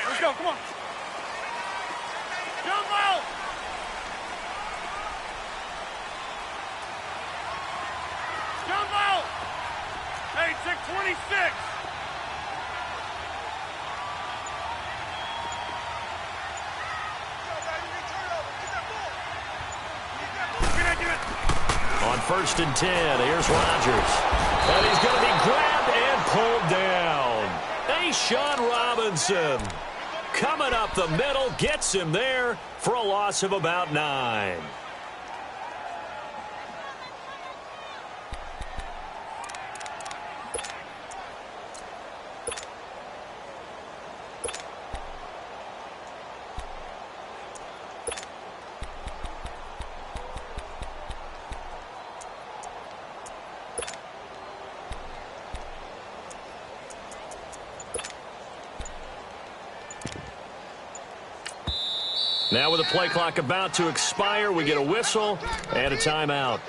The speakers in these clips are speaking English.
Let's go, come on. Jump out! Jump out! Hey, check 26. On 1st and 10, here's Rodgers. And he's going to be grabbed and pulled down. Hey, Sean Robinson coming up the middle, gets him there for a loss of about 9. Now with the play clock about to expire, we get a whistle and a timeout.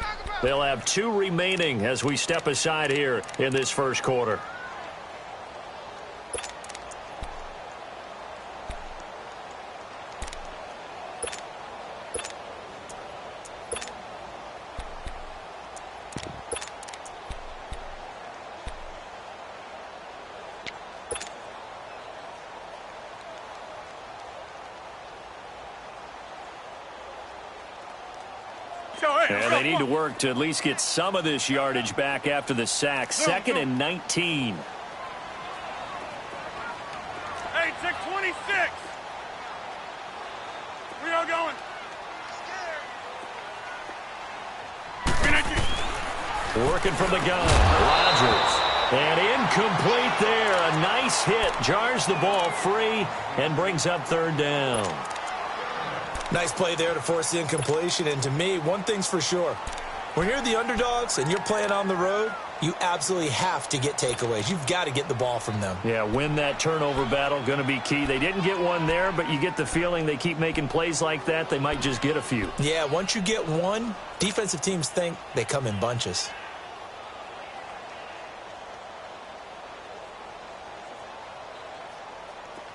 They'll have 2 remaining as we step aside here in this first quarter. And they need to work to at least get some of this yardage back after the sack. 2nd and 19. Hey, check 26. We are going. Working from the gun. Rodgers. And incomplete there. A nice hit. Jars the ball free and brings up 3rd down. Nice play there to force the incompletion. And to me, one thing's for sure. When you're the underdogs and you're playing on the road, you absolutely have to get takeaways. You've got to get the ball from them. Yeah, win that turnover battle, going to be key. They didn't get one there, but you get the feeling they keep making plays like that, they might just get a few. Yeah, once you get one, defensive teams think they come in bunches.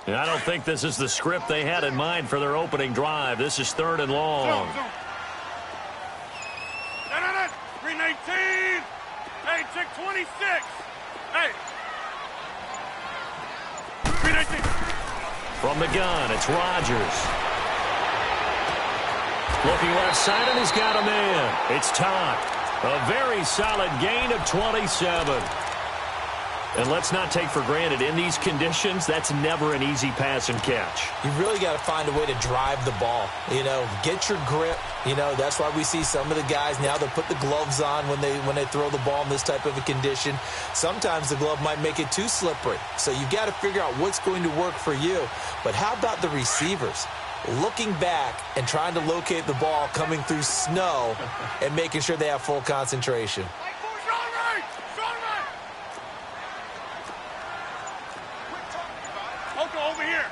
And I don't think this is the script they had in mind for their opening drive. This is 3rd and long. 319. Hey, check 26. Hey. 319. From the gun, it's Rodgers. Looking left side, and he's got a man. It's Todd. A very solid gain of 27. And let's not take for granted, in these conditions, that's never an easy pass and catch. You really got to find a way to drive the ball. You know, get your grip. You know, that's why we see some of the guys now, they'll put the gloves on when they throw the ball in this type of a condition. Sometimes the glove might make it too slippery. So you've got to figure out what's going to work for you. But how about the receivers? Looking back and trying to locate the ball coming through snow and making sure they have full concentration. Over here.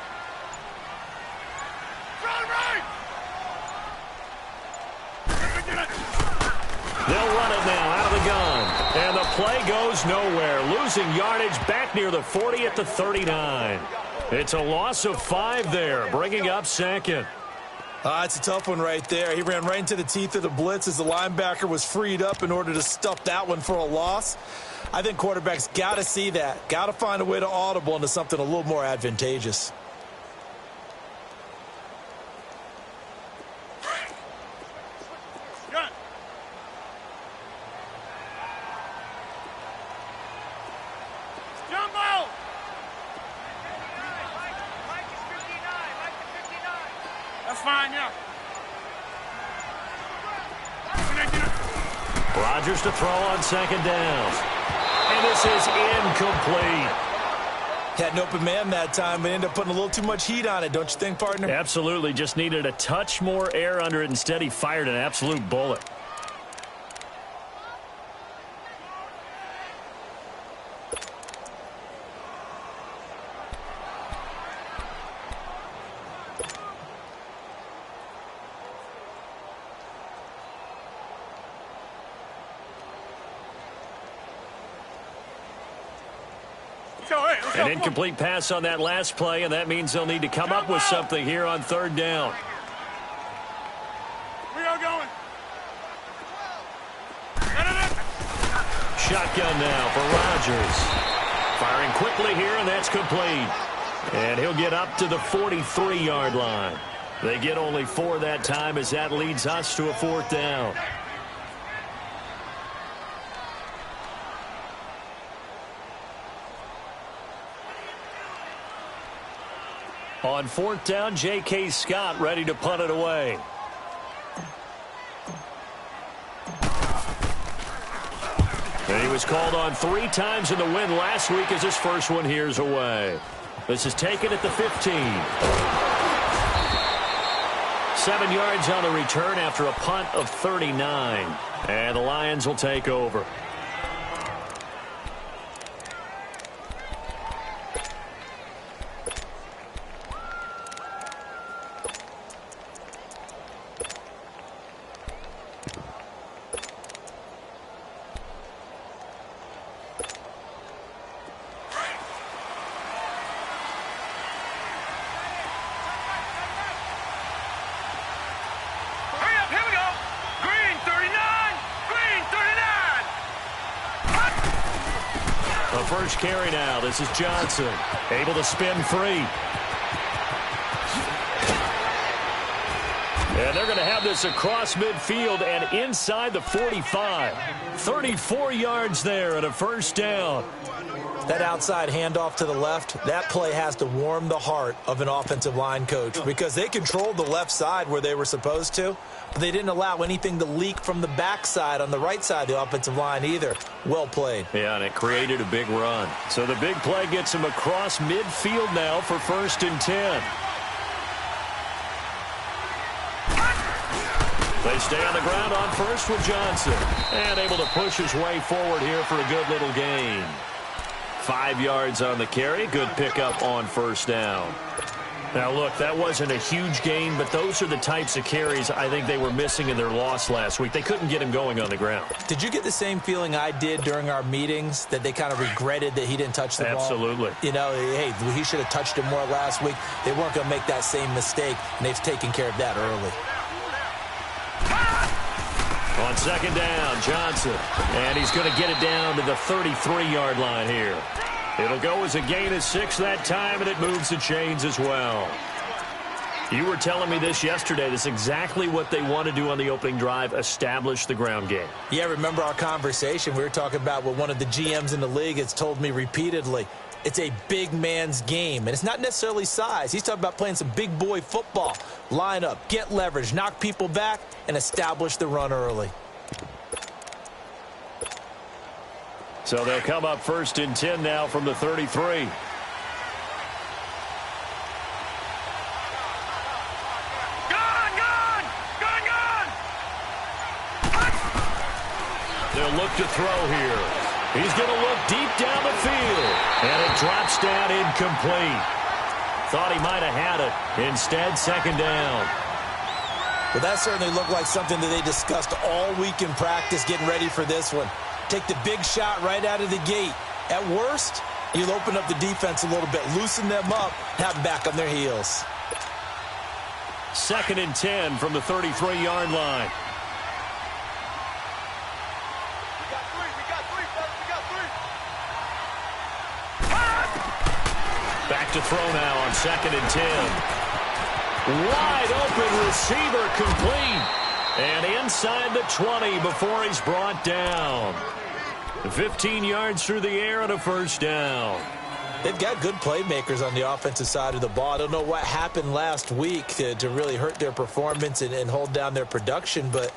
They'll run it now out of the gun. And the play goes nowhere. Losing yardage back near the 40 at the 39. It's a loss of 5 there, bringing up 2nd. It's a tough one right there. He ran right into the teeth of the blitz as the linebacker was freed up in order to stuff that one for a loss. I think quarterbacks got to see that. Got to find a way to audible into something a little more advantageous. Jump out! That's fine, yeah. Rodgers to throw on second down. And this is incomplete. Had an open man that time, but ended up putting a little too much heat on it, don't you think, partner? Absolutely. Just needed a touch more air under it. Instead, he fired an absolute bullet. An incomplete pass on that last play, and that means they'll need to come up with something here on third down. We are going. Shotgun now for Rodgers. Firing quickly here, and that's complete. And he'll get up to the 43-yard line. They get only 4 that time as that leads us to a fourth down. On fourth down, J.K. Scott ready to punt it away. And he was called on 3 times in the win last week as his first one here's away. This is taken at the 15. 7 yards on the return after a punt of 39. And the Lions will take over. First carry now. This is Johnson. Able to spin free. And they're going to have this across midfield and inside the 45. 34 yards there and a first down. That outside handoff to the left, that play has to warm the heart of an offensive line coach because they controlled the left side where they were supposed to, but they didn't allow anything to leak from the backside on the right side of the offensive line either. Well played. Yeah, and it created a big run. So the big play gets him across midfield now for 1st and 10. They stay on the ground on first with Johnson. And able to push his way forward here for a good little gain. 5 yards on the carry. Good pickup on first down. Now, look, that wasn't a huge gain, but those are the types of carries I think they were missing in their loss last week. They couldn't get him going on the ground. Did you get the same feeling I did during our meetings, that they kind of regretted that he didn't touch the ball? Absolutely. You know, hey, he should have touched it more last week. They weren't going to make that same mistake, and they've taken care of that early. On second down, Johnson. And he's going to get it down to the 33-yard line here. It'll go as a gain of 6 that time, and it moves the chains as well. You were telling me this yesterday. This is exactly what they want to do on the opening drive, establish the ground game. Yeah, remember our conversation. We were talking about what one of the GMs in the league has told me repeatedly. It's a big man's game, and it's not necessarily size. He's talking about playing some big boy football. Line up, get leverage, knock people back, and establish the run early. So they'll come up 1st and 10 now from the 33. They'll look to throw here. He's going to look deep down the field. And it drops down incomplete. Thought he might have had it. Instead, second down. Well, that certainly looked like something that they discussed all week in practice getting ready for this one. Take the big shot right out of the gate. At worst, you'll open up the defense a little bit, loosen them up, have them back on their heels. 2nd and 10 from the 33-yard line. Back to throw now on 2nd and 10. Wide open receiver complete. And inside the 20 before he's brought down. 15 yards through the air and a first down. They've got good playmakers on the offensive side of the ball. I don't know what happened last week to really hurt their performance and hold down their production, but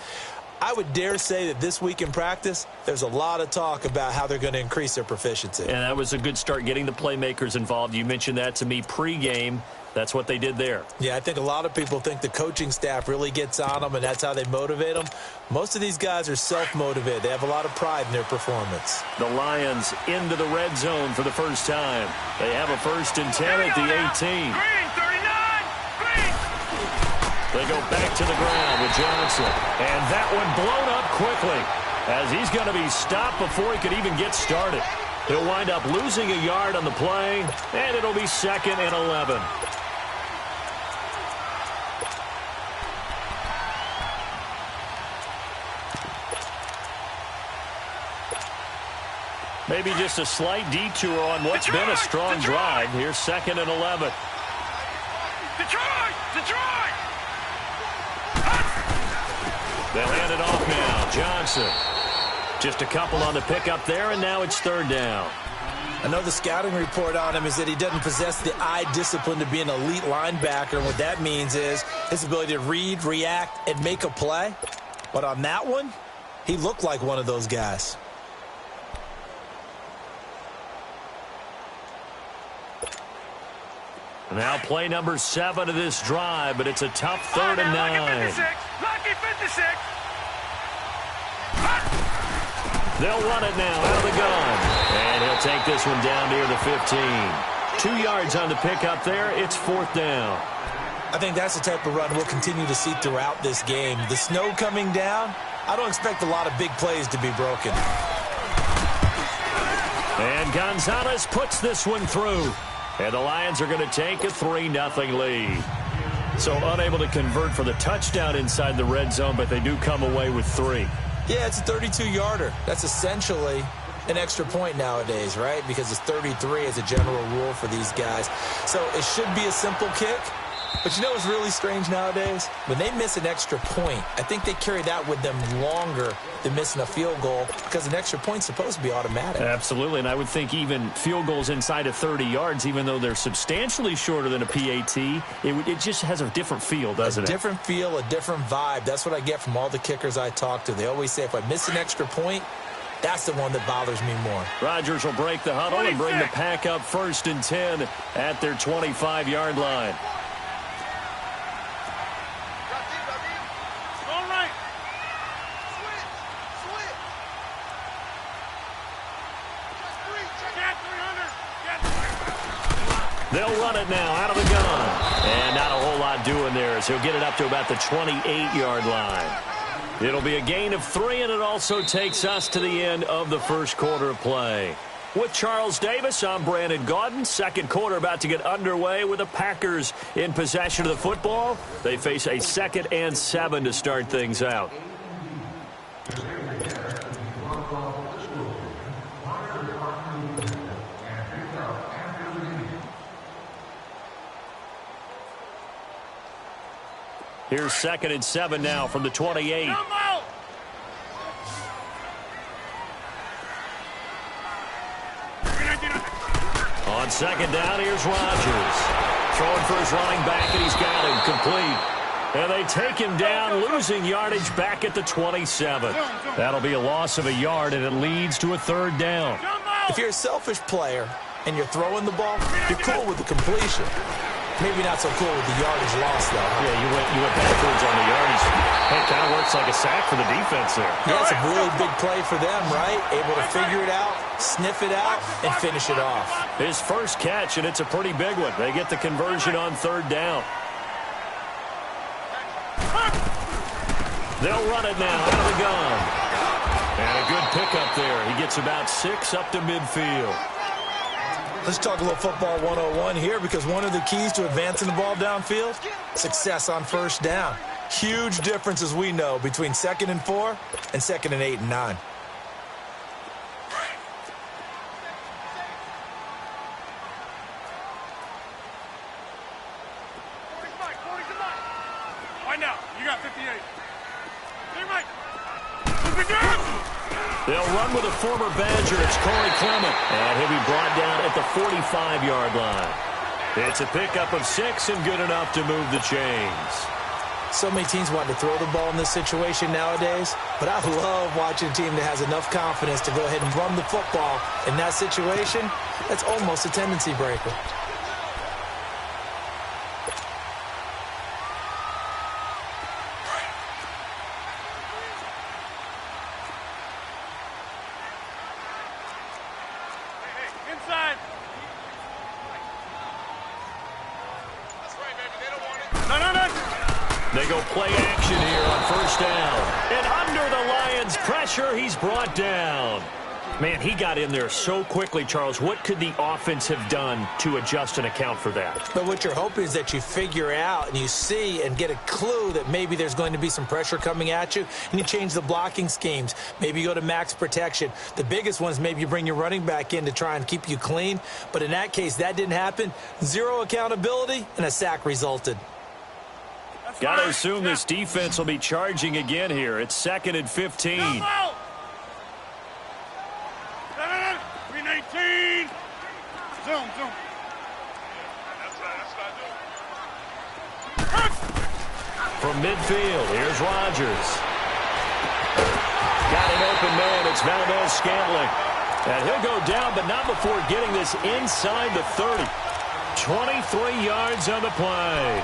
I would dare say that this week in practice, there's a lot of talk about how they're going to increase their proficiency. And that was a good start, getting the playmakers involved. You mentioned that to me pregame. That's what they did there. Yeah, I think a lot of people think the coaching staff really gets on them, and that's how they motivate them. Most of these guys are self-motivated. They have a lot of pride in their performance. The Lions into the red zone for the first time. They have a 1st and 10 at the 18. Green, 39! Green! They go back to the ground with Johnson. And that one blown up quickly as he's going to be stopped before he could even get started. He'll wind up losing a yard on the play, and it'll be 2nd and 11. Maybe just a slight detour on what's been a strong drive. Here's 2nd and 11. Detroit! Detroit! They'll hand it off now. Johnson. Just a couple on the pickup there, and now it's 3rd down. I know the scouting report on him is that he doesn't possess the eye discipline to be an elite linebacker, and what that means is his ability to read, react, and make a play. But on that one, he looked like one of those guys. Now play number 7 of this drive, but it's a tough 3rd and 9. Lucky 56! Lucky 56! They'll run it now out of the gun. And he'll take this one down near the 15. 2 yards on the pickup there. It's 4th down. I think that's the type of run we'll continue to see throughout this game. The snow coming down, I don't expect a lot of big plays to be broken. And Gonzalez puts this one through. And the Lions are going to take a 3-0 lead. So unable to convert for the touchdown inside the red zone, but they do come away with 3. Yeah, it's a 32-yarder. That's essentially an extra point nowadays, right? Because it's 33 as a general rule for these guys. So it should be a simple kick. But you know what's really strange nowadays? When they miss an extra point, I think they carry that with them longer than missing a field goal because an extra point's supposed to be automatic. Absolutely, and I would think even field goals inside of 30 yards, even though they're substantially shorter than a PAT, it just has a different feel, doesn't it? A different feel, a different vibe. That's what I get from all the kickers I talk to. They always say if I miss an extra point, that's the one that bothers me more. Rodgers will break the huddle and bring the pack up 1st and 10 at their 25-yard line. They'll run it now out of the gun. And not a whole lot doing there as he'll get it up to about the 28-yard line. It'll be a gain of 3, and it also takes us to the end of the first quarter of play. With Charles Davis, I'm Brandon Gaudin. Second quarter about to get underway with the Packers in possession of the football. They face a 2nd and 7 to start things out. Here's 2nd and 7 now from the 28. On 2nd down, here's Rodgers. Throwing for his running back, and he's got him complete. And they take him down, losing yardage back at the 27. That'll be a loss of a yard, and it leads to a 3rd down. If you're a selfish player and you're throwing the ball, you're cool with the completion. Maybe not so cool with the yardage loss, though. Yeah, you went backwards on the yardage. Hey, it kind of works like a sack for the defense there. Yeah, it's a really big play for them, right? Able to figure it out, sniff it out, and finish it off. His first catch, and it's a pretty big one. They get the conversion on 3rd down. They'll run it now out of the gun. And a good pickup there. He gets about 6 up to midfield. Let's talk a little football 101 here, because one of the keys to advancing the ball downfield, success on 1st down. Huge difference, as we know, between 2nd and 4 and 2nd and 8 and 9. Right now, you got 58. Hey, Mike. They'll run with a former Badger. It's Corey Clement. And he'll be brought down at the 45-yard line. It's a pickup of 6 and good enough to move the chains. So many teams want to throw the ball in this situation nowadays, but I love watching a team that has enough confidence to go ahead and run the football. In that situation, that's almost a tendency breaker. Inside. That's right, baby. They don't want it. No. They go play action here on first down. And under the Lions' pressure, he's brought down. Man, he got in there so quickly, Charles. What could the offense have done to adjust and account for that? But what you're hoping is that you figure out and you see and get a clue that maybe there's going to be some pressure coming at you, and you change the blocking schemes. Maybe you go to max protection. The biggest one is maybe you bring your running back in to try and keep you clean. But in that case, that didn't happen. Zero accountability, and a sack resulted. Got to assume this defense will be charging again here. It's 2nd and 15. 319. Zoom. From midfield, here's Rodgers. Got an open man. It's Valdez-Scantling. And he'll go down, but not before getting this inside the 30. 23 yards on the play.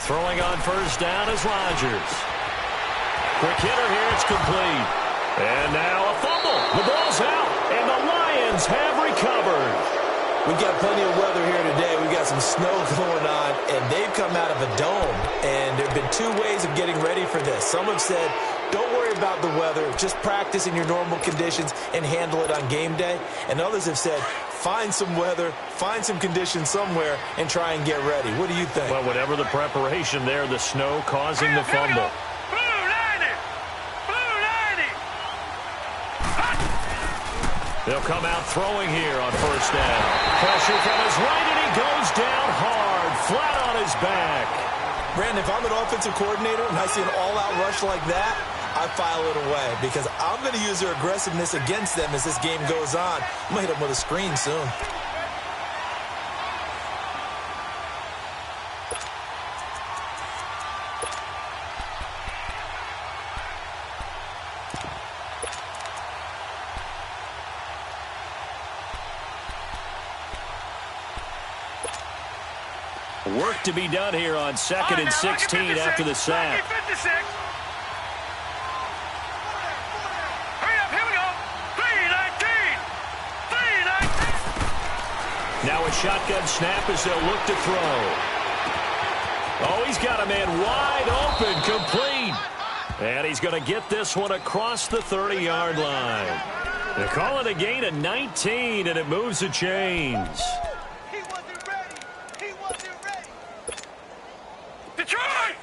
Throwing on first down is Rodgers. Quick hitter here, it's complete. And now a fumble. The ball's out, and the Lions have recovered. We've got plenty of weather here today. We've got some snow going on, and they've come out of a dome. And there have been two ways of getting ready for this. Some have said, don't worry about the weather. Just practice in your normal conditions and handle it on game day. And others have said, find some weather, find some conditions somewhere, and try and get ready. What do you think? Well, whatever the preparation there, the snow causing the fumble. They'll come out throwing here on first down. Pressure from his right, and he goes down hard, flat on his back. Brandon, if I'm an offensive coordinator and I see an all-out rush like that, I file it away because I'm going to use their aggressiveness against them as this game goes on. I'm going to hit them with a screen soon. Work to be done here on 2nd and 16 after the sack. Now a shotgun snap as they'll look to throw. Oh, he's got a man wide open, complete. And he's going to get this one across the 30-yard line. They're calling a gain of 19, and it moves the chains.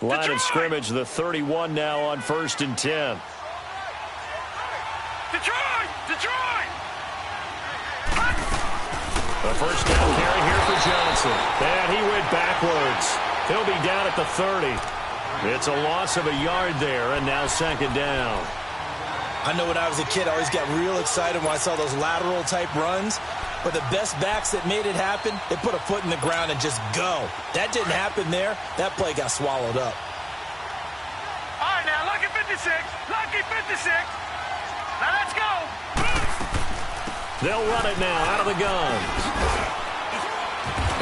Line of scrimmage, the 31 now on 1st and 10. Detroit! The first down carry here for Johnson. And he went backwards. He'll be down at the 30. It's a loss of a yard there, and now 2nd down. I know when I was a kid, I always got real excited when I saw those lateral-type runs. But the best backs that made it happen, they put a foot in the ground and just go. That didn't happen there. That play got swallowed up. All right, now, lucky 56. Lucky 56. Now, let's go. They'll run it now out of the guns.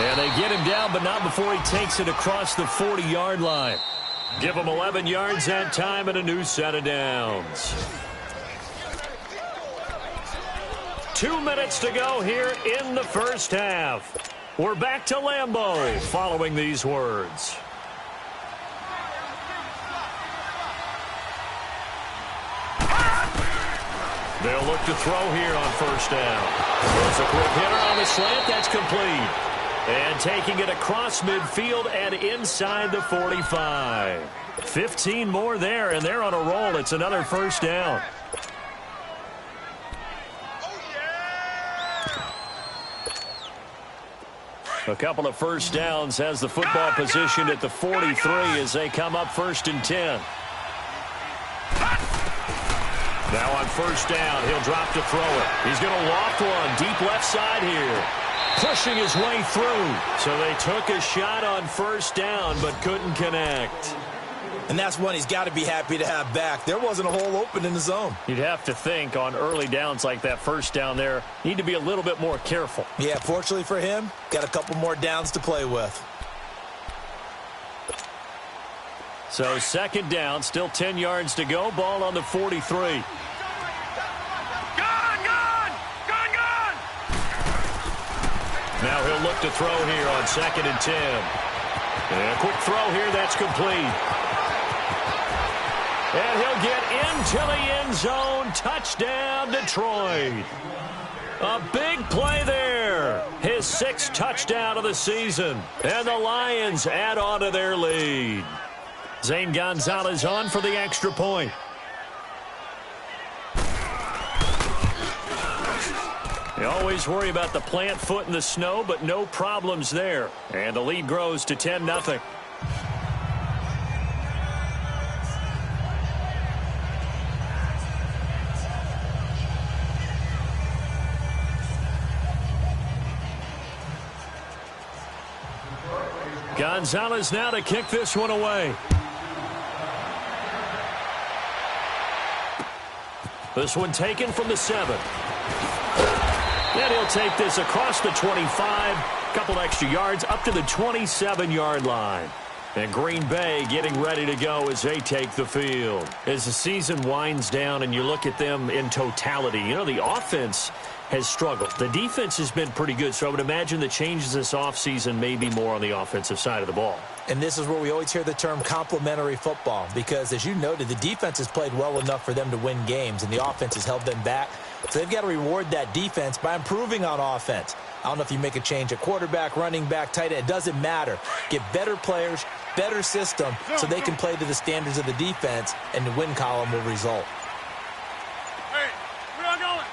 And they get him down, but not before he takes it across the 40-yard line. Give him 11 yards that time and a new set of downs. 2 minutes to go here in the first half. We're back to Lambeau following these words. They'll look to throw here on first down. There's a quick hitter on the slant. That's complete. And taking it across midfield and inside the 45. 15 more there, and they're on a roll. It's another first down. A couple of first downs has the football position at the 43 as they come up 1st and 10. Now on first down, he'll drop to throw it. He's going to loft one deep left side here. Pushing his way through. So they took a shot on first down but couldn't connect. And that's one he's got to be happy to have back. There wasn't a hole open in the zone. You'd have to think on early downs like that first down there, need to be a little bit more careful. Yeah, fortunately for him, got a couple more downs to play with. So 2nd down, still 10 yards to go. Ball on the 43. Now he'll look to throw here on 2nd and 10. And a quick throw here, that's complete. And he'll get into the end zone. Touchdown, Detroit. A big play there. His 6th touchdown of the season. And the Lions add on to their lead. Zane Gonzalez on for the extra point. You always worry about the plant foot in the snow, but no problems there. And the lead grows to 10-0. Gonzalez now to kick this one away. This one taken from the 7. And he'll take this across the 25. Couple extra yards up to the 27-yard line. And Green Bay getting ready to go as they take the field. As the season winds down and you look at them in totality, you know, the offense has struggled. The defense has been pretty good, so I would imagine the changes this offseason may be more on the offensive side of the ball. And this is where we always hear the term complementary football because, as you noted, the defense has played well enough for them to win games, and the offense has held them back. So they've got to reward that defense by improving on offense. I don't know if you make a change at quarterback, running back, tight end. It doesn't matter. Get better players, better system, so they can play to the standards of the defense, and the win column will result. Hey, where are you going?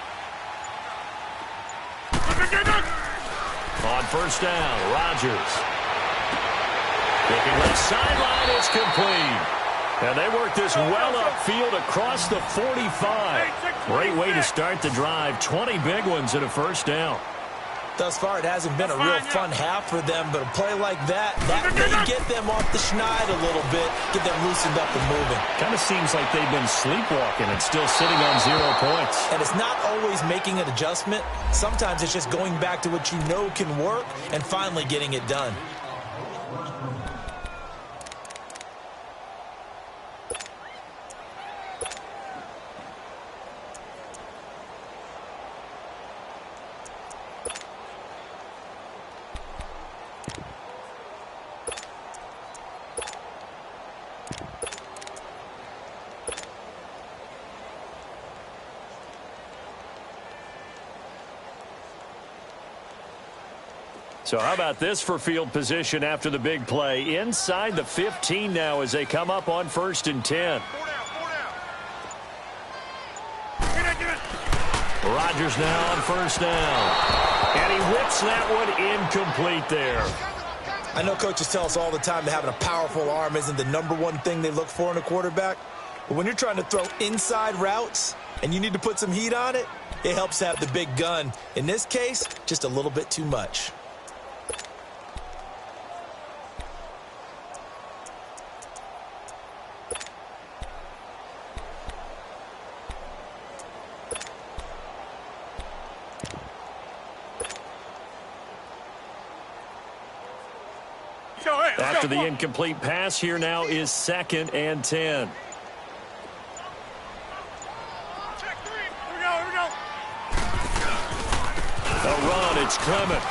On first down, Rodgers. Looking left sideline, it's complete. And they work this well upfield across the 45. Great way to start the drive. 20 big ones and a first down. Thus far, it hasn't been a real fun half for them, but a play like that may get them off the schneid a little bit, get them loosened up and moving. Kind of seems like they've been sleepwalking and still sitting on 0 points. And it's not always making an adjustment. Sometimes it's just going back to what you know can work and finally getting it done. So how about this for field position after the big play? Inside the 15 now as they come up on 1st and 10. Rodgers now on first down. And he whips that one incomplete there. I know coaches tell us all the time that having a powerful arm isn't the #1 thing they look for in a quarterback. But when you're trying to throw inside routes and you need to put some heat on it, it helps have the big gun. In this case, just a little bit too much. After the incomplete pass, here now is 2nd and 10. Check 3. Here we go. A run, it's Clement.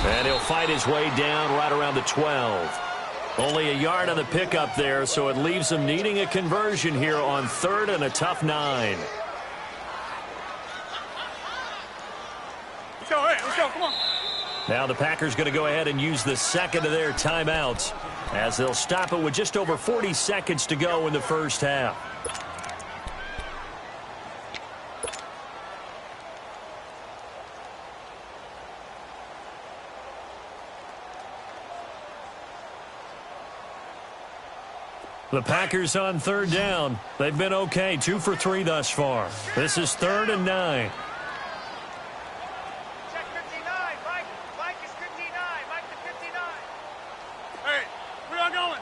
And he'll fight his way down right around the 12. Only a yard on the pickup there, so it leaves him needing a conversion here on 3rd and a tough 9. Let's go, come on. Now the Packers going to go ahead and use the second of their timeouts as they'll stop it with just over 40 seconds to go in the first half. The Packers on third down. They've been okay, 2 for 3 thus far. This is 3rd and 9. Check 59, Mike. Mike is 59. Mike to 59. Hey, where y'all going?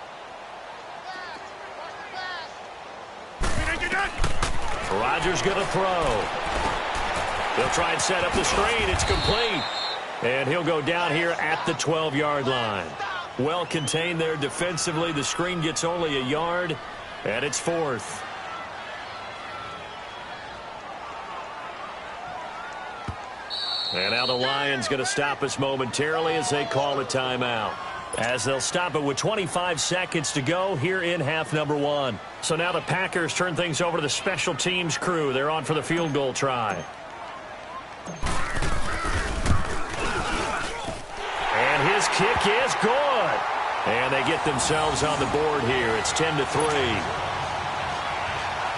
Rodgers going to throw. He'll try and set up the screen. It's complete. And he'll go down here at the 12-yard line. Well contained there defensively. The screen gets only a yard, and it's 4th. And now the Lions going to stop us momentarily as they call a timeout. As they'll stop it with 25 seconds to go here in half number 1. So now the Packers turn things over to the special teams crew. They're on for the field goal try. And his kick is good. And they get themselves on the board here. It's 10-3.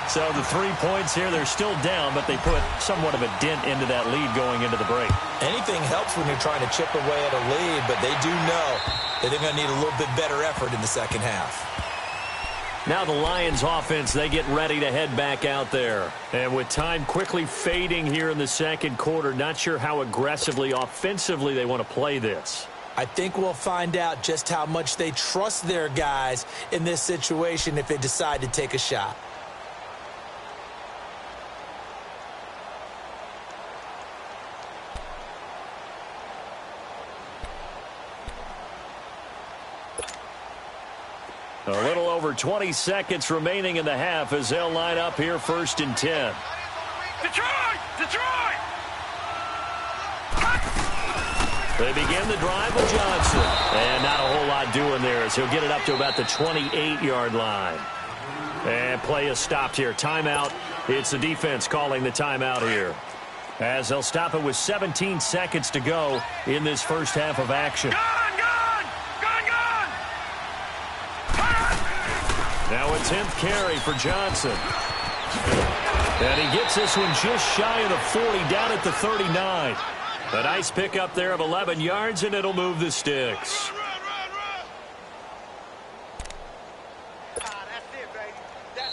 So the 3 points here, they're still down, but they put somewhat of a dent into that lead going into the break. Anything helps when you're trying to chip away at a lead, but they do know that they're going to need a little bit better effort in the second half. Now the Lions offense, they get ready to head back out there. And with time quickly fading here in the second quarter, not sure how aggressively, offensively they want to play this. I think we'll find out just how much they trust their guys in this situation if they decide to take a shot. A little over 20 seconds remaining in the half as they'll line up here 1st and 10. Detroit! Detroit! They begin the drive with Johnson. And not a whole lot doing there as he'll get it up to about the 28-yard line. And play is stopped here. Timeout. It's the defense calling the timeout here. As they'll stop it with 17 seconds to go in this first half of action. Gone! Gone! Gone! Gone! Now a 10th carry for Johnson. And he gets this one just shy of the 40, down at the 39. A nice pickup there of 11 yards, and it'll move the sticks.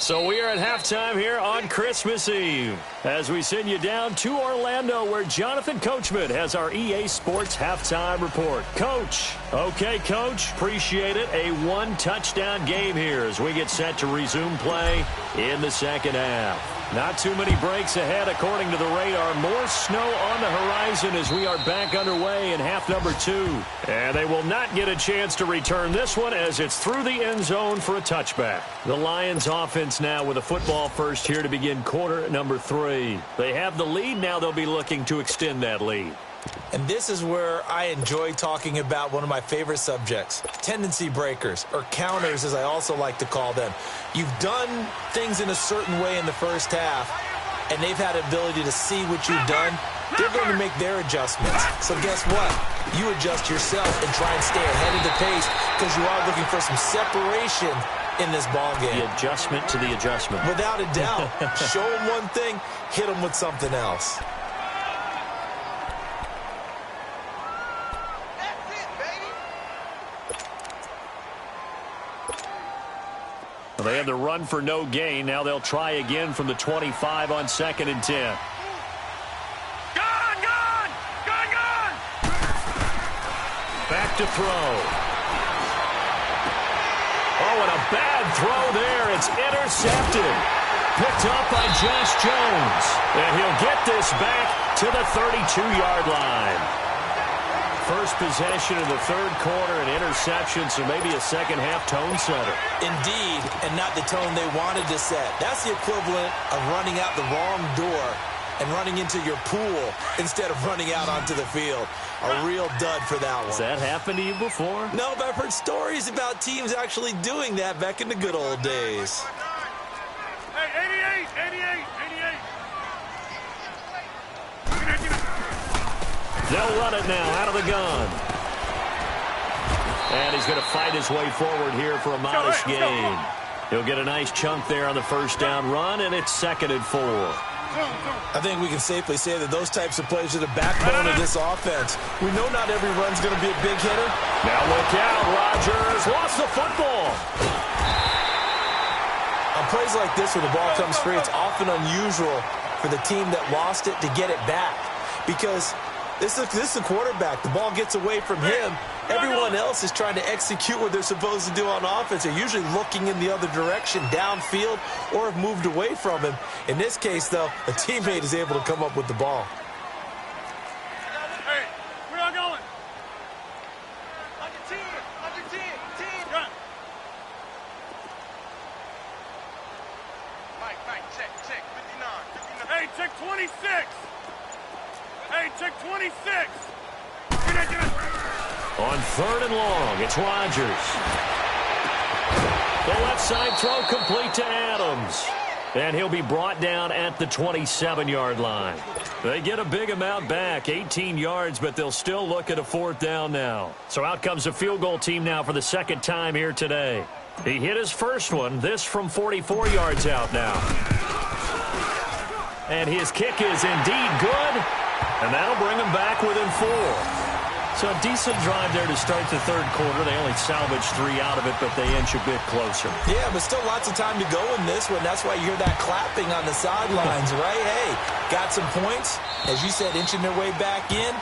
So we are at halftime here on Christmas Eve as we send you down to Orlando where Jonathan Coachman has our EA Sports halftime report. Coach. Okay, Coach. Appreciate it. A 1-touchdown game here as we get set to resume play in the second half. Not too many breaks ahead according to the radar. More snow on the horizon as we are back underway in half number 2. And they will not get a chance to return this one as it's through the end zone for a touchback. The Lions offense now with a football first here to begin quarter number 3. They have the lead. Now they'll be looking to extend that lead. And this is where I enjoy talking about one of my favorite subjects, tendency breakers, or counters as I also like to call them. You've done things in a certain way in the first half, and they've had the ability to see what you've done. They're going to make their adjustments. So guess what? You adjust yourself and try and stay ahead of the pace because you are looking for some separation in this ball game. The adjustment to the adjustment. Without a doubt. Show them one thing, hit them with something else. Well, they had the run for no gain. Now they'll try again from the 25 on 2nd and 10. Gone! Gone! Gone! Gone! Back to throw. Oh, and a bad throw there. It's intercepted. Picked up by Josh Jones. And he'll get this back to the 32-yard line. First possession of the third quarter, an interception, so maybe a second-half tone setter. Indeed, and not the tone they wanted to set. That's the equivalent of running out the wrong door and running into your pool instead of running out onto the field. A real dud for that one. Has that happened to you before? No, but I've heard stories about teams actually doing that back in the good old days. Hey, 88! 88! 88! They'll run it now out of the gun. And he's going to fight his way forward here for a modest gain. He'll get a nice chunk there on the first down run, and it's 2nd and 4. I think we can safely say that those types of plays are the backbone of this offense. We know not every run's going to be a big hitter. Now look out, Rodgers lost the football. On plays like this where the ball comes free, it's often unusual for the team that lost it to get it back. Because this is a quarterback. The ball gets away from him. Everyone else is trying to execute what they're supposed to do on offense. They're usually looking in the other direction, downfield, or have moved away from him. In this case, though, a teammate is able to come up with the ball. Hey, we're not going. On your team, team. Run. Mike, check, 59. Hey, check 26. Hey, check 26. Get it. On 3rd and long, it's Rodgers. The left side throw complete to Adams. And he'll be brought down at the 27-yard line. They get a big amount back, 18 yards, but they'll still look at a 4th down now. So out comes a field goal team now for the 2nd time here today. He hit his first one, this from 44 yards out now. And his kick is indeed good, and that'll bring him back within 4. So a decent drive there to start the 3rd quarter. They only salvaged 3 out of it, but they inch a bit closer. Yeah, but still lots of time to go in this one. That's why you hear that clapping on the sidelines, right? Hey, got some points. As you said, inching their way back in.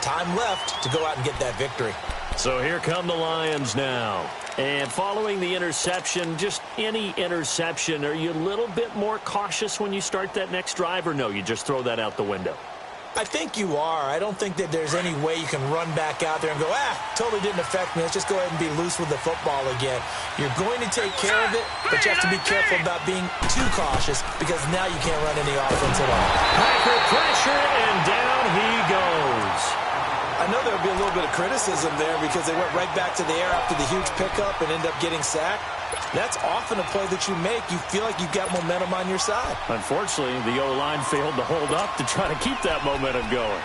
Time left to go out and get that victory. So here come the Lions now. And following the interception, just any interception, are you a little bit more cautious when you start that next drive, or no, you just throw that out the window? I think you are. I don't think that there's any way you can run back out there and go, totally didn't affect me. Let's just go ahead and be loose with the football again. You're going to take care of it, but you have to be careful about being too cautious because now you can't run any offense at all. Packer pressure, and down he goes. I know there'll be a little bit of criticism there because they went right back to the air after the huge pickup and end up getting sacked. That's often a play that you make. You feel like you've got momentum on your side. Unfortunately, the O-line failed to hold up to try to keep that momentum going.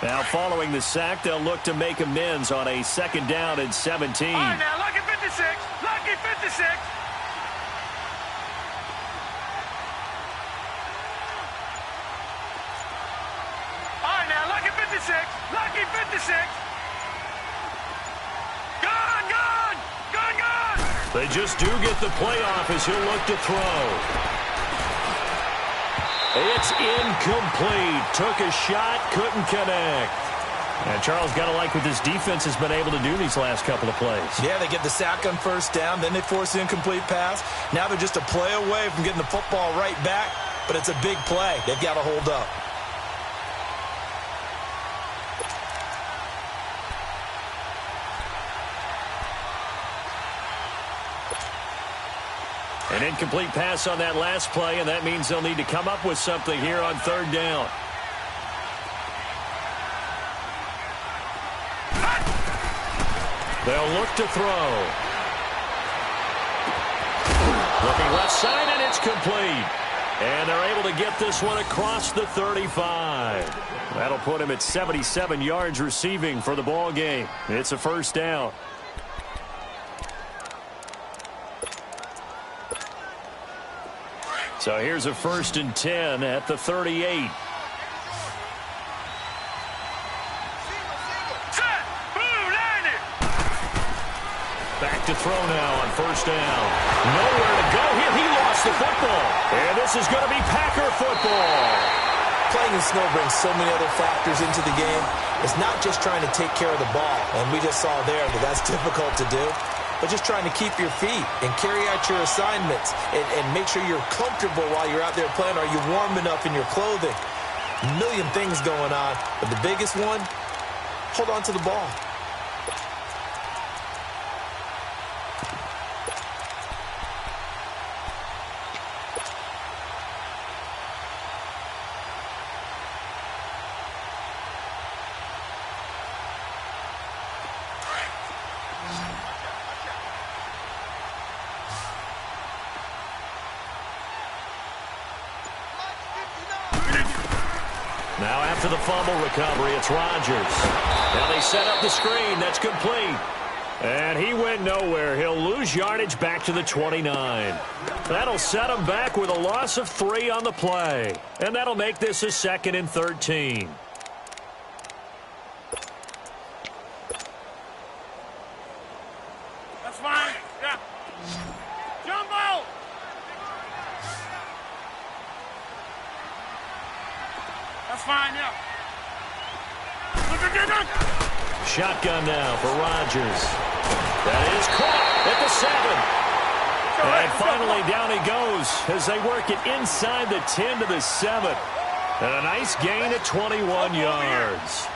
Now, following the sack, they'll look to make amends on a 2nd down and 17. All right, now, lucky 56. Lucky 56. All right, now, lucky 56. Lucky 56. They just do get the playoff as he'll look to throw. It's incomplete. Took a shot, couldn't connect. And Charles, got to like what this defense has been able to do these last couple of plays. Yeah, they get the sack on 1st down, then they force the incomplete pass. Now they're just a play away from getting the football right back, but it's a big play. They've got to hold up. An incomplete pass on that last play, and that means they'll need to come up with something here on 3rd down. They'll look to throw. Looking left side, and it's complete. And they're able to get this one across the 35. That'll put him at 77 yards receiving for the ball game. It's a 1st down. So here's a 1st and 10 at the 38. Back to throw now on 1st down. Nowhere to go here. He lost the football. And this is going to be Packer football. Playing in snow brings so many other factors into the game. It's not just trying to take care of the ball. And we just saw there that that's difficult to do. But just trying to keep your feet and carry out your assignments and make sure you're comfortable while you're out there playing. Are you warm enough in your clothing? A million things going on. But the biggest one, hold on to the ball. Now after the fumble recovery, it's Rodgers. Now they set up the screen. That's complete. And he went nowhere. He'll lose yardage back to the 29. That'll set him back with a loss of 3 on the play. And that'll make this a 2nd and 13. That's fine. Yeah. Jumbo! That's fine, yeah. Look. Shotgun now for Rodgers. That is caught at the 7. And finally down he goes as they work it inside the 10 to the 7. And a nice gain at 21 yards.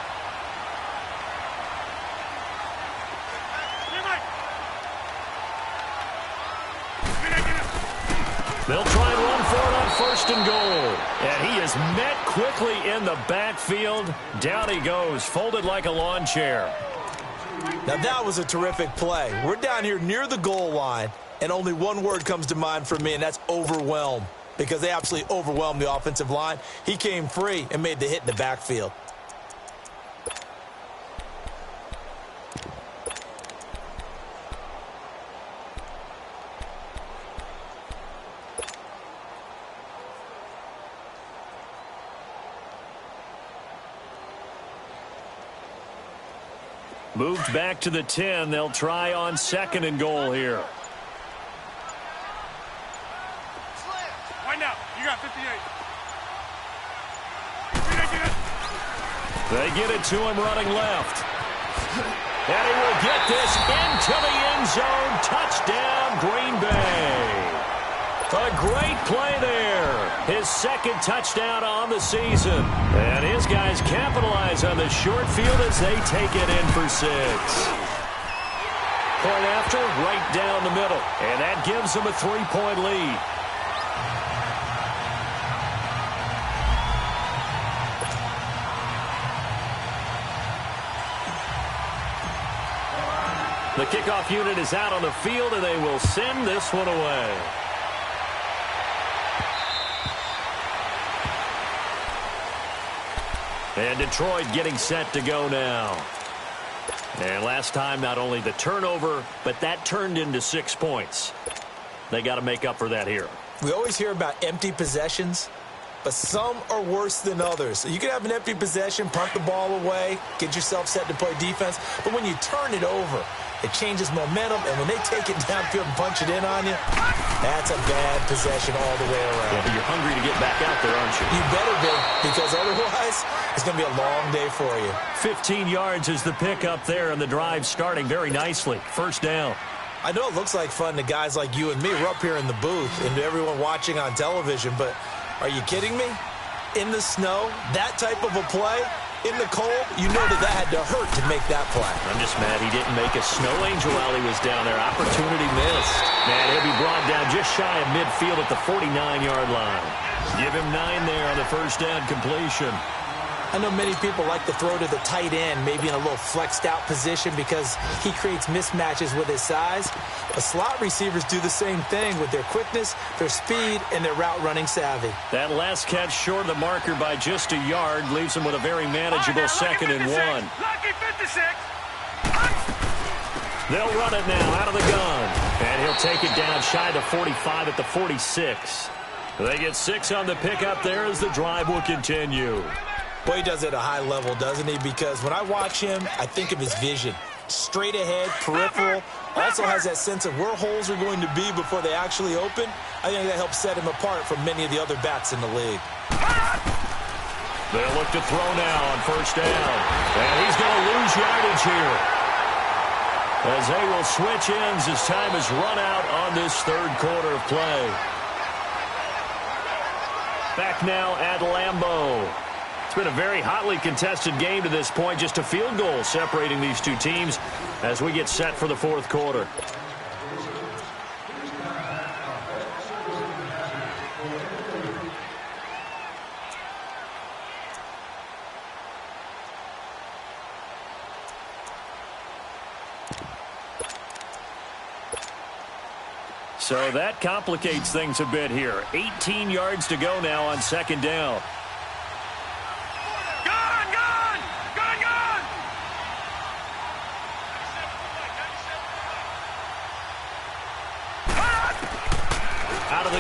They'll try and run for it on 1st and goal. And he is met quickly in the backfield. Down he goes, folded like a lawn chair. Now that was a terrific play. We're down here near the goal line, and only one word comes to mind for me, and that's overwhelm, because they absolutely overwhelmed the offensive line. He came free and made the hit in the backfield. Moved back to the 10. They'll try on 2nd and goal here. Wind up. You got 58. They get it to him running left. And he will get this into the end zone. Touchdown, Green Bay. A great play there. His 2nd touchdown on the season. And his guys capitalize on the short field as they take it in for 6. Point after, right down the middle. And that gives them a 3-point lead. The kickoff unit is out on the field, and they will send this one away. And Detroit getting set to go now. And last time, not only the turnover, but that turned into 6 points. They got to make up for that here. We always hear about empty possessions, but some are worse than others. You can have an empty possession, punt the ball away, get yourself set to play defense, but when you turn it over, it changes momentum, and when they take it downfield and punch it in on you, that's a bad possession all the way around. Yeah, but you're hungry to get back out there, aren't you? You better be, because otherwise, it's going to be a long day for you. 15 yards is the pickup there, and the drive starting very nicely. 1st down. I know it looks like fun to guys like you and me. We're up here in the booth, and to everyone watching on television, but are you kidding me? In the snow, that type of a play, in the cold, you know that had to hurt to make that play. I'm just mad he didn't make a snow angel while he was down there. Opportunity missed. Man, he'll be brought down just shy of midfield at the 49-yard line. Give him 9 there on the 1st down completion. I know many people like to throw to the tight end, maybe in a little flexed out position because he creates mismatches with his size. But slot receivers do the same thing with their quickness, their speed, and their route running savvy. That last catch short of the marker by just a yard leaves him with a very manageable 2nd and 1. Lucky 56. They'll run it now out of the gun. And he'll take it down shy of 45 at the 46. They get 6 on the pickup there as the drive will continue. Boy, he does it at a high level, doesn't he? Because when I watch him, I think of his vision. Straight ahead, peripheral. Also has that sense of where holes are going to be before they actually open. I think that helps set him apart from many of the other backs in the league. They'll look to throw now on 1st down. And he's going to lose yardage here, as they will switch ends as time is run out on this 3rd quarter of play. Back now at Lambeau. It's been a very hotly contested game to this point. Just a field goal separating these two teams as we get set for the 4th quarter. So that complicates things a bit here. 18 yards to go now on 2nd down.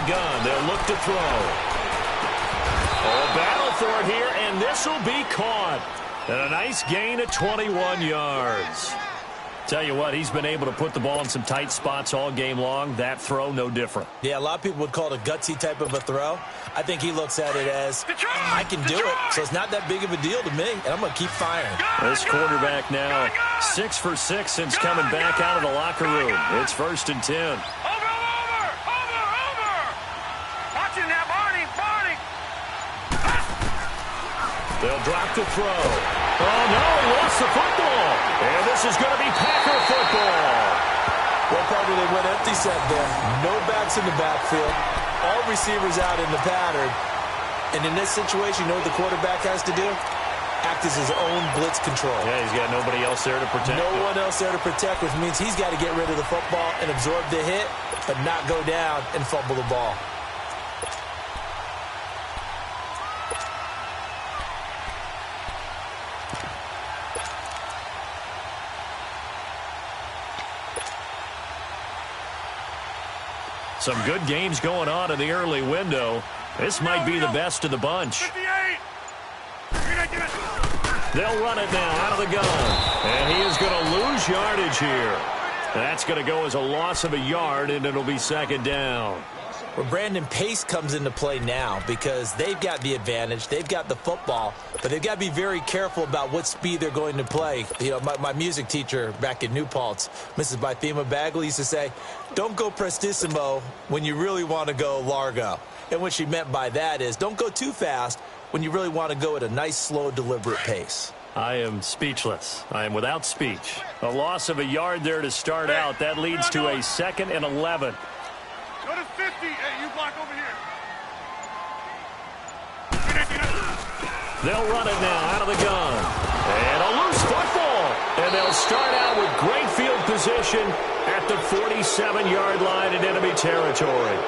gun. They'll look to throw. Oh, battle for it here, and this will be caught. And a nice gain of 21 yards. Tell you what, he's been able to put the ball in some tight spots all game long. That throw, no different. Yeah, a lot of people would call it a gutsy type of a throw. I think he looks at it as, I can do it, so it's not that big of a deal to me, and I'm going to keep firing. This quarterback now 6 for 6 since coming back out of the locker room. It's 1st and 10. Over! Watch it now, Barney! They'll drop the throw. Oh, no, he lost the football. And this is going to be Packer football. Well, probably they went empty set there. No backs in the backfield. All receivers out in the pattern. And in this situation, you know what the quarterback has to do? Act as his own blitz control. Yeah, he's got nobody else there to protect. No one else there to protect, which means he's got to get rid of the football and absorb the hit, but not go down and fumble the ball. Some good games going on in the early window. This might be the best of the bunch. 58! They'll run it now out of the gun. And he is going to lose yardage here. That's going to go as a loss of a yard, and it'll be 2nd down. Well, Brandon, pace comes into play now because they've got the advantage. They've got the football, but they've got to be very careful about what speed they're going to play. You know, my music teacher back in New Paltz, Mrs. Bythema Bagley, used to say, don't go prestissimo when you really want to go largo. And what she meant by that is don't go too fast when you really want to go at a nice, slow, deliberate pace. I am speechless. I am without speech. A loss of a yard there to start out. That leads to a 2nd and 11. Go to 50. Hey, you block over here. They'll run it now out of the gun. And a loose football. And they'll start out with great field position at the 47-yard line in enemy territory.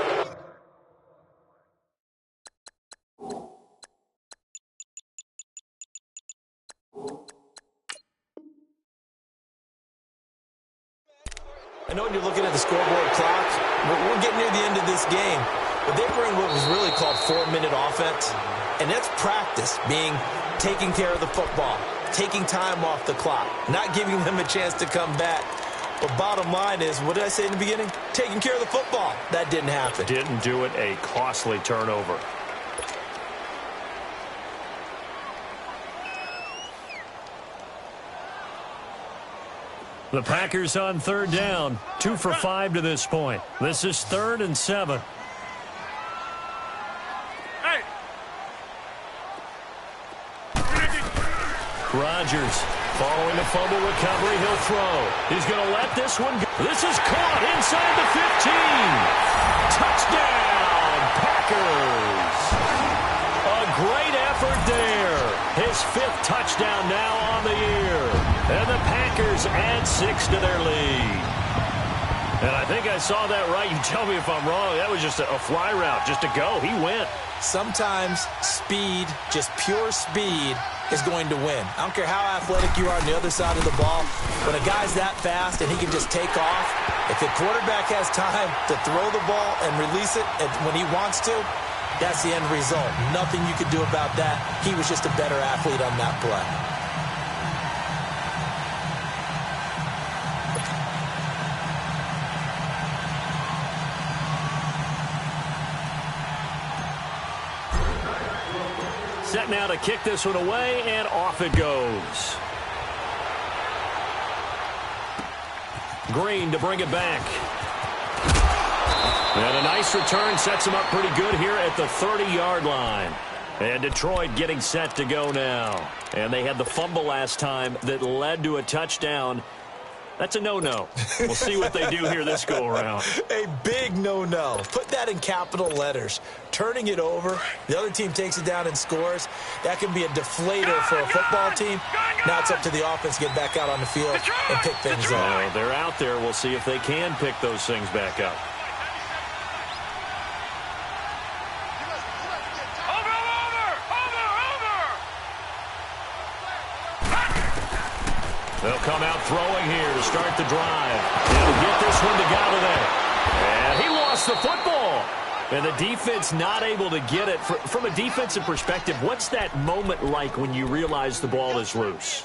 I know when you're looking at the scoreboard clock, we're getting near the end of this game, but they bring what was really called 4-minute offense, and that's practice, being taking care of the football, taking time off the clock, not giving them a chance to come back. But bottom line is, what did I say in the beginning? Taking care of the football. That didn't happen. Didn't do it, a costly turnover. The Packers on 3rd down, 2 for 5 to this point. This is 3rd and 7. Hey! Rodgers following the fumble recovery. He'll throw. He's going to let this one go. This is caught inside the 15. Touchdown, Packers. A great effort there. His 5th touchdown now on the year. And the Packers add 6 to their lead. And I think I saw that right. You tell me if I'm wrong. That was just a fly route, just to go. He went. Sometimes speed, just pure speed, is going to win. I don't care how athletic you are on the other side of the ball. When a guy's that fast and he can just take off, if the quarterback has time to throw the ball and release it when he wants to, that's the end result. Nothing you could do about that. He was just a better athlete on that play. Set now to kick this one away, and off it goes. Green to bring it back. And a nice return sets him up pretty good here at the 30-yard line. And Detroit getting set to go now. And they had the fumble last time that led to a touchdown. That's a no-no. We'll see what they do here this go-around. A big no-no. Put that in capital letters. Turning it over, the other team takes it down and scores. That can be a deflator for a football team. Now it's up to the offense to get back out on the field and pick things up. Well, they're out there. We'll see if they can pick those things back up. They'll come out throwing here to start the drive. He'll get this one to Galladay. And he lost the football. And the defense not able to get it. From a defensive perspective, what's that moment like when you realize the ball is loose?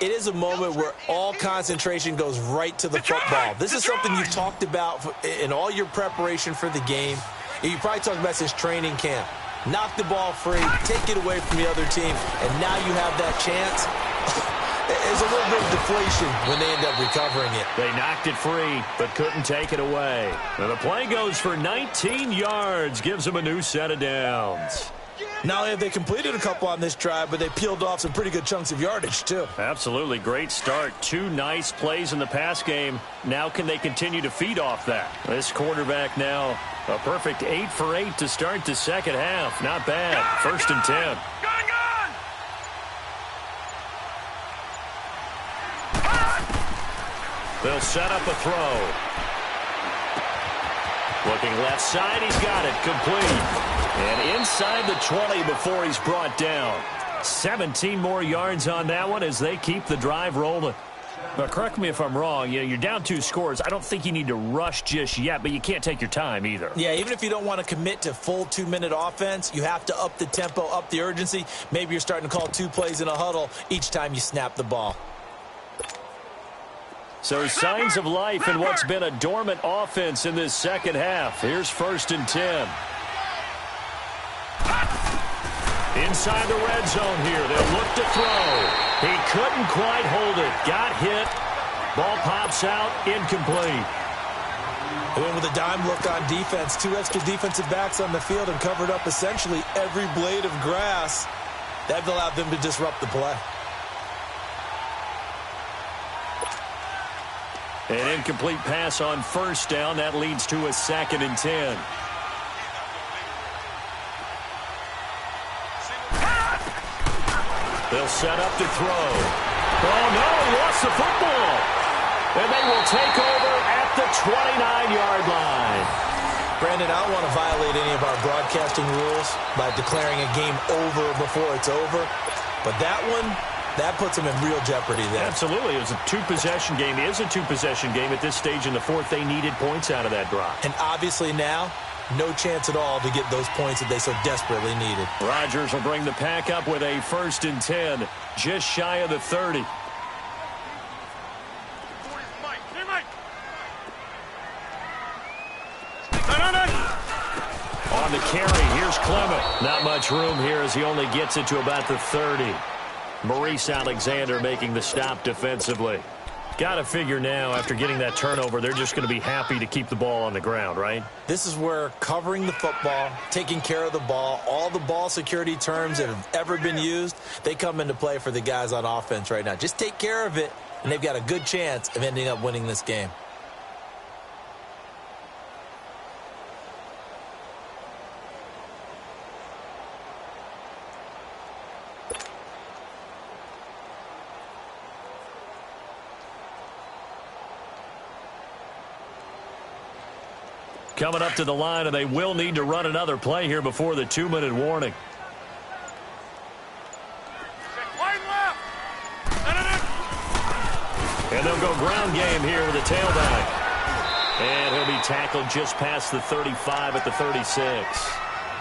It is a moment where all concentration goes right to the football. This is something you've talked about in all your preparation for the game. You probably talked about since training camp. Knock the ball free, take it away from the other team, and now you have that chance. There's a little bit of deflation when they end up recovering it. They knocked it free, but couldn't take it away. And the play goes for 19 yards, gives them a new set of downs. Not only have they completed a couple on this drive, but they peeled off some pretty good chunks of yardage, too. Absolutely. Great start. 2 nice plays in the pass game. Now can they continue to feed off that? This quarterback now, a perfect 8 for 8 to start the second half. Not bad. 1st and 10. They'll set up a throw. Looking left side, he's got it. Complete. And inside the 20 before he's brought down. 17 more yards on that one as they keep the drive rolling. But correct me if I'm wrong. You're down 2 scores. I don't think you need to rush just yet, but you can't take your time either. Yeah, even if you don't want to commit to full 2-minute offense, you have to up the tempo, up the urgency. Maybe you're starting to call 2 plays in a huddle each time you snap the ball. So signs of life in what's been a dormant offense in this second half. Here's 1st and 10. Inside the red zone here. They'll look to throw. He couldn't quite hold it. Got hit. Ball pops out. Incomplete. They went with a dime look on defense. 2 extra defensive backs on the field and covered up essentially every blade of grass. That allowed them to disrupt the play. An incomplete pass on 1st down. That leads to a 2nd and 10. They'll set up to throw. Oh, no, he lost the football. And they will take over at the 29-yard line. Brandon, I don't want to violate any of our broadcasting rules by declaring a game over before it's over. But that one, that puts them in real jeopardy there. Absolutely. It was a 2-possession game. It is a 2-possession game at this stage in the 4th. They needed points out of that drive. And obviously now, no chance at all to get those points that they so desperately needed. Rodgers will bring the pack up with a 1st and 10, just shy of the 30. On the carry, here's Clement. Not much room here as he only gets it to about the 30. Maurice Alexander making the stop defensively. Got to figure now, after getting that turnover, they're just going to be happy to keep the ball on the ground, right? This is where covering the football, taking care of the ball, all the ball security terms that have ever been used, they come into play for the guys on offense right now. Just take care of it, and they've got a good chance of ending up winning this game. Coming up to the line, and they will need to run another play here before the 2-minute warning. And they'll go ground game here with a tailback. And he'll be tackled just past the 35 at the 36.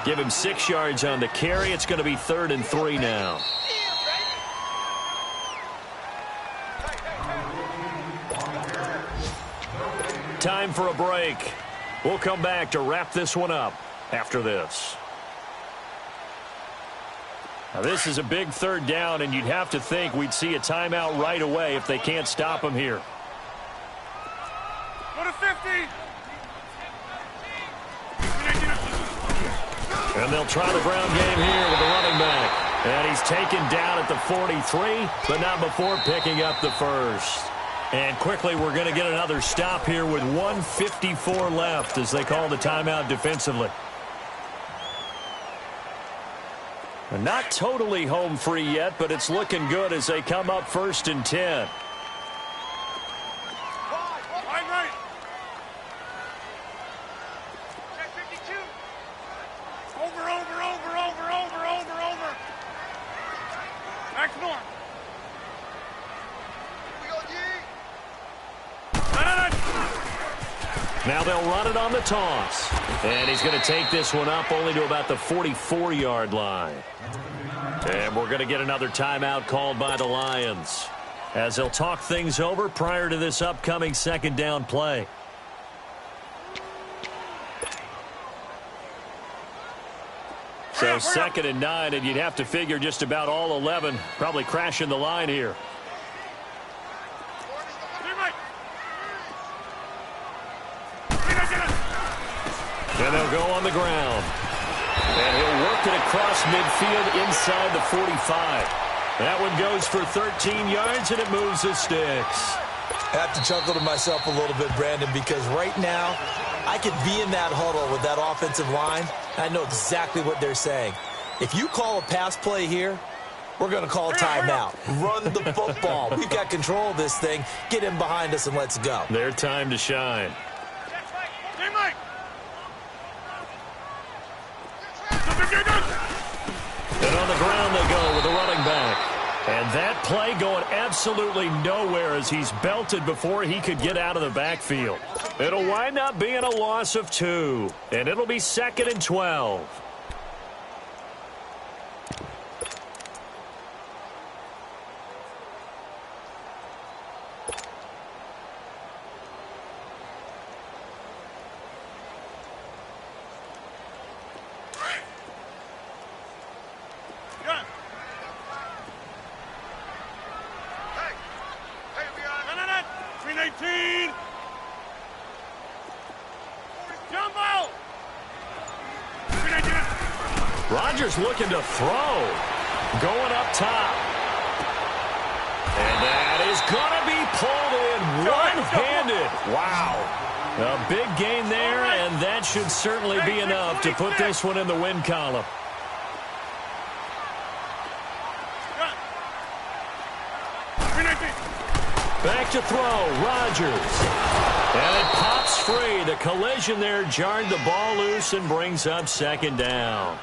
Give him 6 yards on the carry. It's going to be 3rd and 3 now. Time for a break. We'll come back to wrap this one up after this. Now, this is a big 3rd down, and you'd have to think we'd see a timeout right away if they can't stop him here. Go to 50. And they'll try the ground game here with the running back. And he's taken down at the 43, but not before picking up the 1st. And quickly, we're going to get another stop here with 1:54 left as they call the timeout defensively. And not totally home free yet, but it's looking good as they come up 1st and 10. Now they'll run it on the toss. And he's going to take this one up only to about the 44-yard line. And we're going to get another timeout called by the Lions, as they'll talk things over prior to this upcoming second down play. So 2nd and 9, and you'd have to figure just about all 11 probably crashing the line here. And they'll go on the ground. And he'll work it across midfield inside the 45. That one goes for 13 yards, and it moves the sticks. I have to chuckle to myself a little bit, Brandon, because right now I could be in that huddle with that offensive line. I know exactly what they're saying. If you call a pass play here, we're going to call a timeout. Run the football. We've got control of this thing. Get in behind us and let's go. Their time to shine. And on the ground they go with a running back. And that play going absolutely nowhere as he's belted before he could get out of the backfield. It'll wind up being a loss of 2. And it'll be 2nd and 12. Rodgers looking to throw. Going up top. And that is going to be pulled in one-handed. Wow. A big gain there, and that should certainly be enough to put this one in the win column. Back to throw, Rodgers. And it pops free. The collision there jarred the ball loose and brings up 2nd down.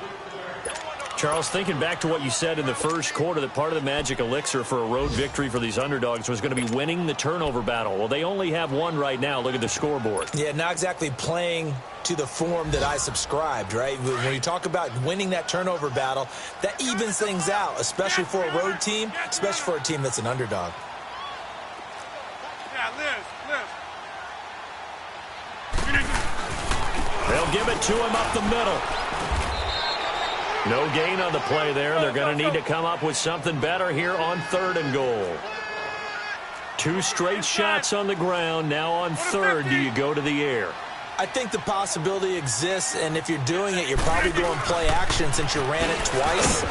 Charles, thinking back to what you said in the first quarter, that part of the magic elixir for a road victory for these underdogs was going to be winning the turnover battle. Well, they only have one right now. Look at the scoreboard. Yeah, not exactly playing to the form that I subscribed, right? When you talk about winning that turnover battle, that evens things out, especially for a road team, especially for a team that's an underdog. They'll give it to him up the middle. No gain on the play there. They're going to need to come up with something better here on 3rd and goal. 2 straight shots on the ground. Now on 3rd, do you go to the air? I think the possibility exists, and if you're doing it, you're probably going play action since you ran it twice.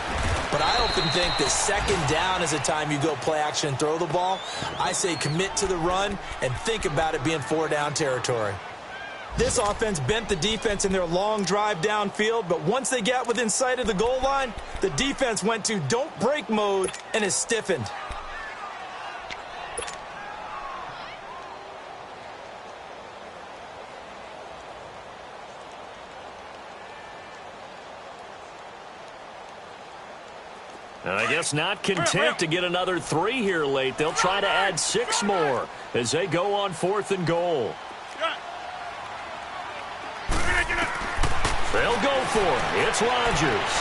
But I often think that 2nd down is a time you go play action and throw the ball. I say commit to the run and think about it being 4-down territory. This offense bent the defense in their long drive downfield, but once they got within sight of the goal line, the defense went to don't break mode and is stiffened. And I guess not content to get another 3 here late. They'll try to add 6 more as they go on 4th and goal. They'll go for it. It's Rodgers.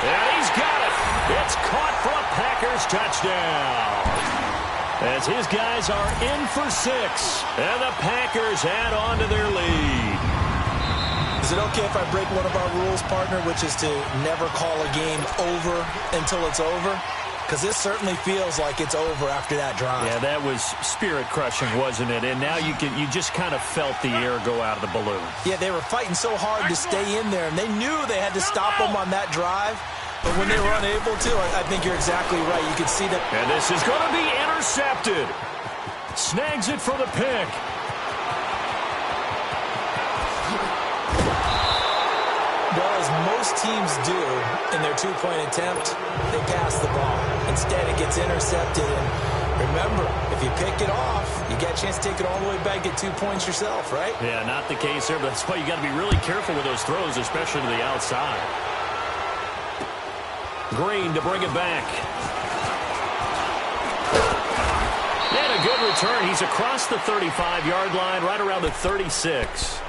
And he's got it. It's caught for a Packers touchdown. As his guys are in for 6. And the Packers add on to their lead. Is it okay if I break one of our rules, partner, which is to never call a game over until it's over? Because this certainly feels like it's over after that drive. Yeah, that was spirit-crushing, wasn't it? And now you just kind of felt the air go out of the balloon. Yeah, they were fighting so hard to stay in there, and they knew they had to stop them on that drive. But when they were unable to, I think you're exactly right. You can see that. And this is going to be intercepted. Snags it for the pick. Well, as most teams do in their 2-point attempt, they pass the ball. Instead, it gets intercepted. And remember, if you pick it off, you get a chance to take it all the way back, get 2 points yourself, right? Yeah, not the case there, but that's why you got to be really careful with those throws, especially to the outside. Green to bring it back. And a good return. return. He's across the 35-yard line, right around the 36.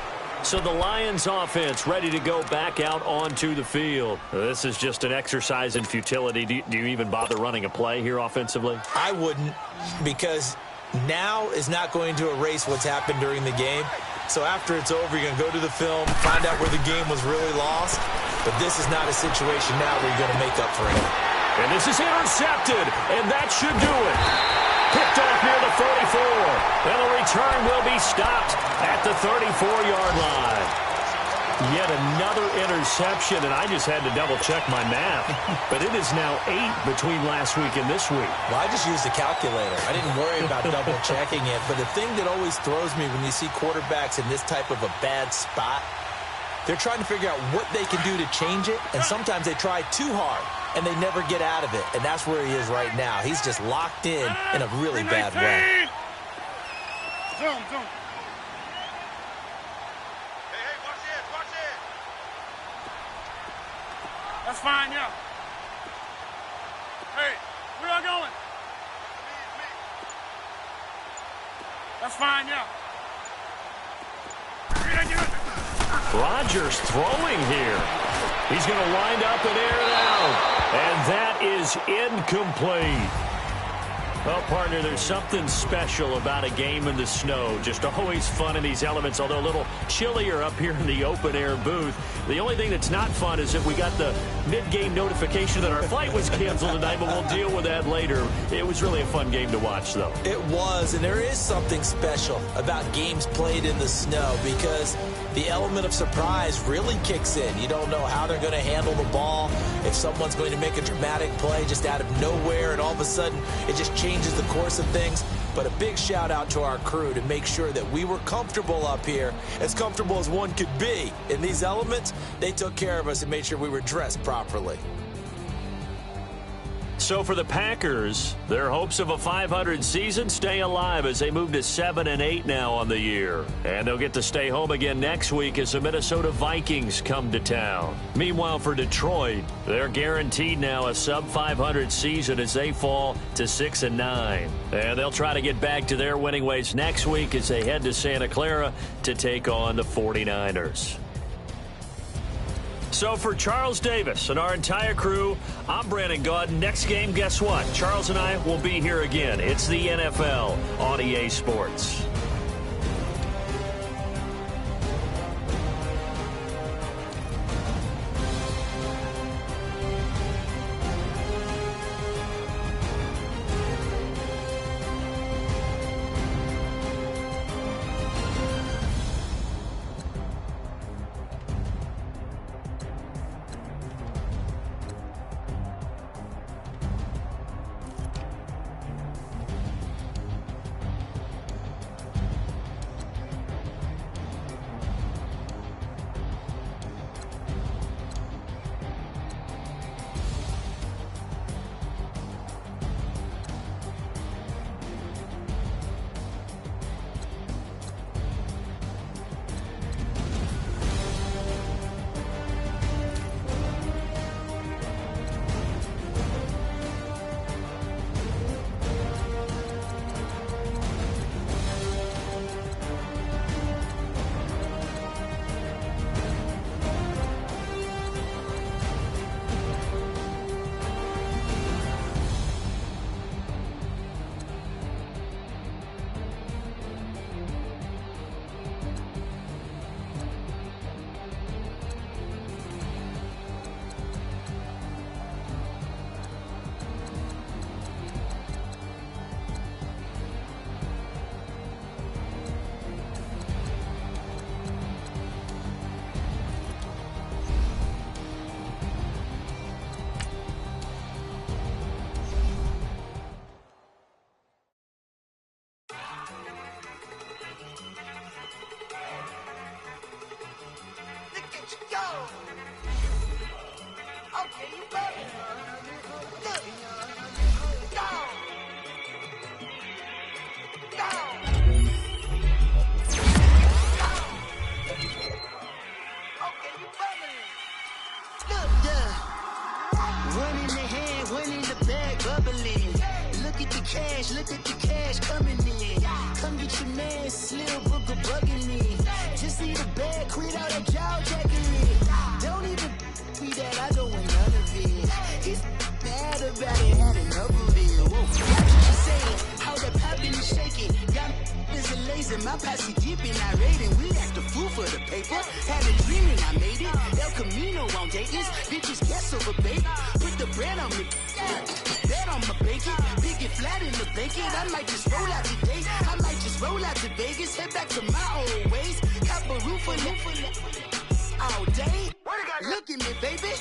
So the Lions offense ready to go back out onto the field. This is just an exercise in futility. Do you even bother running a play here offensively? I wouldn't, because now is not going to erase what's happened during the game. So after it's over, you're going to go to the film, find out where the game was really lost. But this is not a situation now where you're going to make up for it. And this is intercepted, and that should do it. Picked off near the 34. And the return will be stopped at the 34-yard line. Yet another interception, and I just had to double-check my math. But it is now 8 between last week and this week. Well, I just used a calculator. I didn't worry about double-checking it. But the thing that always throws me when you see quarterbacks in this type of a bad spot, they're trying to figure out what they can do to change it, and sometimes they try too hard, and they never get out of it. And that's where he is right now. He's just locked in a really bad way. Zoom, zoom. Hey, watch it, watch it. That's fine, yeah. Hey, where y'all going? Me. That's fine, yeah. Rodgers throwing here. He's going to wind up and air it out. And that is incomplete. Well, partner, there's something special about a game in the snow. Just always fun in these elements, although a little chillier up here in the open-air booth. The only thing that's not fun is that we got the mid-game notification that our flight was canceled tonight, but we'll deal with that later. It was really a fun game to watch, though. It was, and there is something special about games played in the snow because the element of surprise really kicks in. You don't know how they're going to handle the ball, if someone's going to make a dramatic play just out of nowhere, and all of a sudden it just changes the course of things. But a big shout out to our crew to make sure that we were comfortable up here, as comfortable as one could be. In these elements, they took care of us and made sure we were dressed properly. So for the Packers, their hopes of a 500 season stay alive as they move to 7-8 now on the year. And they'll get to stay home again next week as the Minnesota Vikings come to town. Meanwhile, for Detroit, they're guaranteed now a sub-500 season as they fall to 6-9. And they'll try to get back to their winning ways next week as they head to Santa Clara to take on the 49ers. So for Charles Davis and our entire crew, I'm Brandon Gaudin. Next game, guess what? Charles and I will be here again. It's the NFL on EA Sports. One in the hand, one in the bag, bubbling. Look at the cash. cash, look at the cash coming in. Come get your man, Slim Booker bugging me. Just see the bag, quit all that jaw jackery. Don't even be that, I don't want none of it. It's bad about it, had enough of it. Whoa, watch what you saying, how that poppin' and shaking. Got is a laser, my posse deep and I raiding. We act a fool for the paper. Had a dream and I made it. El Camino on Dayton's, bitches guess over bait. Put the bread on me, bet on my bacon. Big it flat in the bacon. I might just roll out today. I might just roll out to Vegas. Head back to my old ways. Cop a roof for all day. Look at me, baby.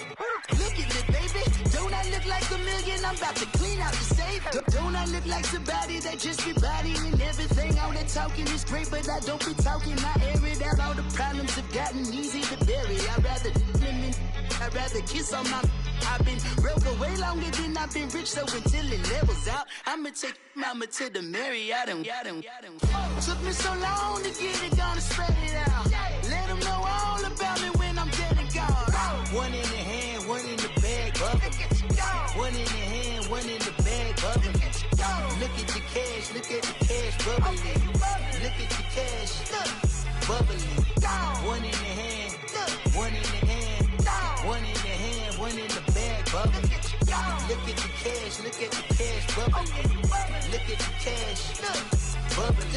Look at me, baby. Don't I look like a million? I'm about to clean out the safe. Don't I look like somebody that just be bodying everything? All that talking is great, but I don't be talking. I air it out. All the problems have gotten easy to bury. I'd rather kiss on my. I've been broke way longer than I've been rich, so until it levels out, I'ma take mama to the Marriott and took me so long to get it, gonna spread it out. Let them know all about me when I'm dead and gone. One in the hand, one in the bag, bubbling. One in the hand, one in the bag, bubbling. Look at the cash, look at the cash, bubbling. Look at the cash, bubbling. One in the hand, one in the hand, one in the hand, one in the bag, bubbling. Look at the cash, look at the cash, bubbling. Look at the cash, bubbling.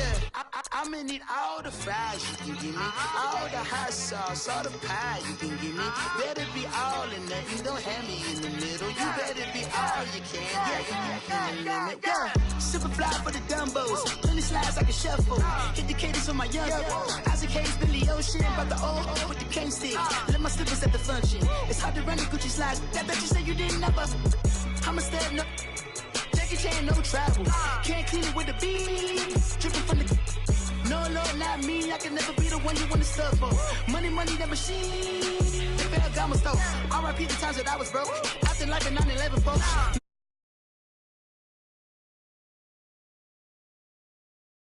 I'ma need all the fries you can give me, all the hot sauce, all the pie you can give me. Better be all or nothing, don't have me in the middle. You better be all you can, yeah. Super fly for the dumbos, plenty slides like a shuffle. Hit the cadence for my young Isaac Hayes, Billy Ocean, about the old with the cane stick. Let my slippers at the function. It's hard to run the Gucci slides. I bet you say you didn't know. I'ma step no. Jackie Chan, no travel. Can't clean it with a beat. Dripping from the. No, Lord, not me. I can never be the one you want to stuff for. Money, that machine. The Ferragamo store. R.I.P. the times that I was broke. Acting like a 9/11 folks.